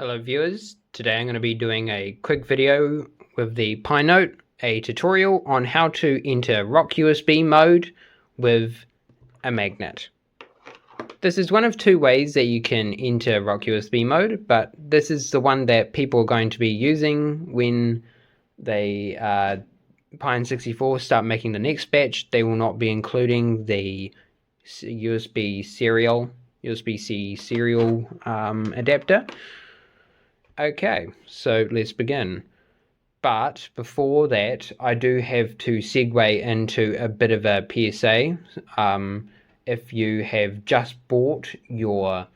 Hello viewers, today I'm going to be doing a quick video with the PineNote, a tutorial on how to enter RockUSB mode with a magnet. This is one of two ways that you can enter RockUSB mode, but this is the one that people are going to be using when they Pine64 start making the next batch. They will not be including the USB-C serial adapter. Okay, so let's begin. But before that, I do have to segue into a bit of a PSA. If you have just bought your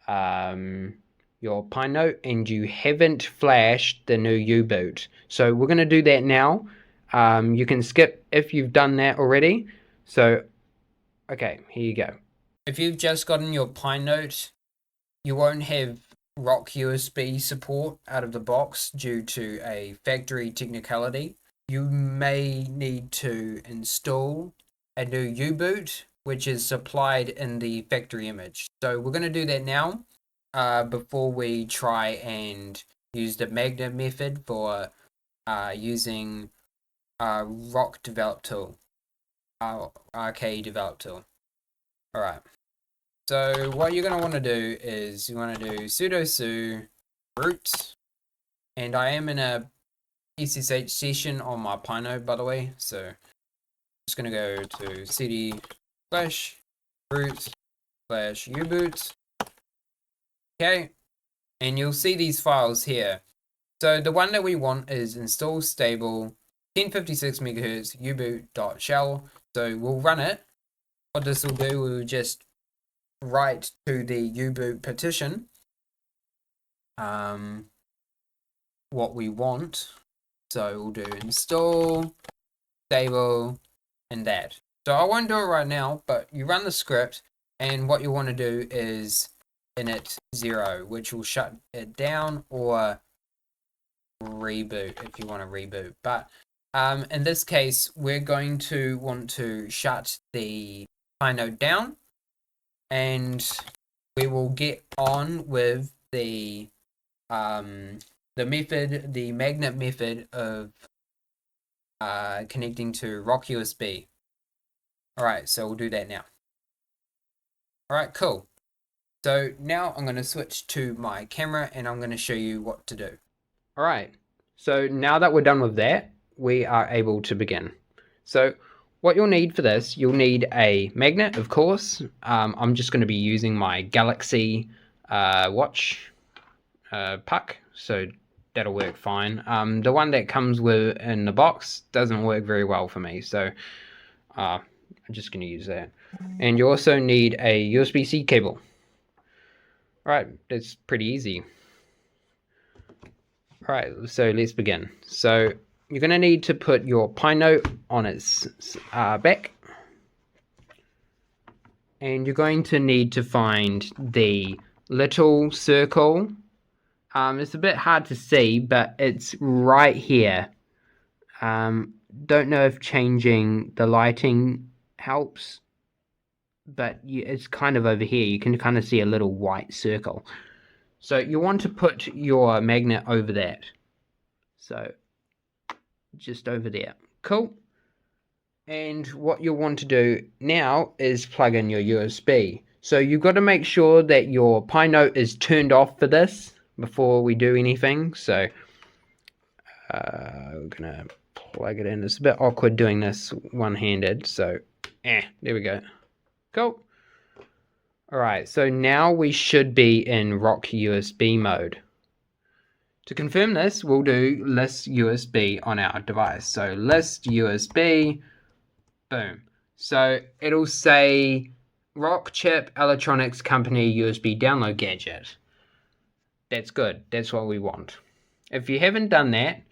PineNote and you haven't flashed the new U-boot, so we're going to do that now. You can skip if you've done that already. So, okay, here you go. If you've just gotten your PineNote, you won't have RockUSB support out of the box due to a factory technicality. You may need to install a new U-boot, which is supplied in the factory image. So we're going to do that now before we try and use the magnet method for using RockUSB develop tool, RK develop tool. Alright. So what you're going to want to do is you want to do sudo su root, and I am in a SSH session on my PineNote, by the way, so I'm just going to go to cd /root/uboot. Okay, and you'll see these files here. So the one that we want is install stable 1056 MHz uboot.shell. So we'll run it. What this will do, we'll just write to the U-boot partition what we want. So we'll do install stable and that. So I won't do it right now, but you run the script, and what you want to do is init 0, which will shut it down, or reboot if you want to reboot. But in this case, we're going to want to shut the PineNote down, and we will get on with the method, the magnet method of connecting to RockUSB. Alright, so we'll do that now. Alright, cool. So now I'm going to switch to my camera and I'm going to show you what to do. Alright, so now that we're done with that, we are able to begin. So what you'll need for this, you'll need a magnet, of course. I'm just going to be using my Galaxy watch puck, so that'll work fine. The one that comes with in the box doesn't work very well for me, so I'm just going to use that. And you also need a USB-C cable. Alright, that's pretty easy. Alright, so let's begin. So you're going to need to put your PineNote on its back, and you're going to need to find the little circle. It's a bit hard to see, but it's right here. Don't know if changing the lighting helps, but it's kind of over here. You can kind of see a little white circle. So you want to put your magnet over that. So just over there. Cool. And what you'll want to do now is plug in your USB. So you've got to make sure that your PineNote is turned off for this before we do anything. So we're gonna plug it in. It's a bit awkward doing this one-handed, so there we go. Cool. Alright, so now we should be in RockUSB mode. To confirm this, we'll do list USB on our device. So list USB, boom. So it'll say Rock Chip Electronics Company USB download gadget. That's good. That's what we want. If you haven't done that,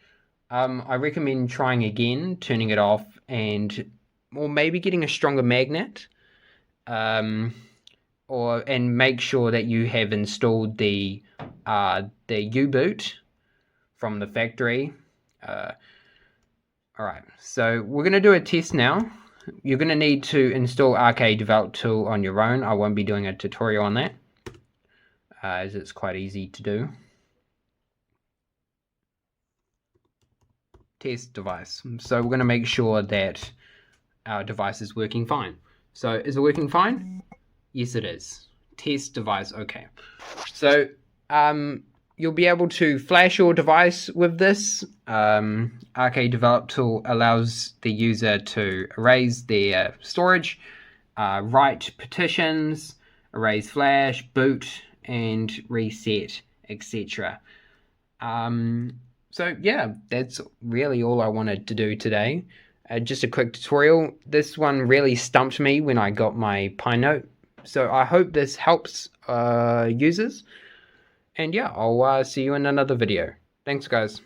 I recommend trying again, turning it off, or maybe getting a stronger magnet, and make sure that you have installed the U-boot from the factory. Alright, so we're going to do a test now. You're going to need to install RK Develop Tool on your own. I won't be doing a tutorial on that, as it's quite easy to do. test device. So we're going to make sure that our device is working fine. So is it working fine? Yes, it is. Test device, okay. So you'll be able to flash your device with this. Arcade Develop Tool allows the user to erase their storage, write partitions, erase flash, boot, and reset, etc. So yeah, that's really all I wanted to do today. Just a quick tutorial. This one really stumped me when I got my PineNote. So I hope this helps users. And yeah, I'll see you in another video. Thanks, guys.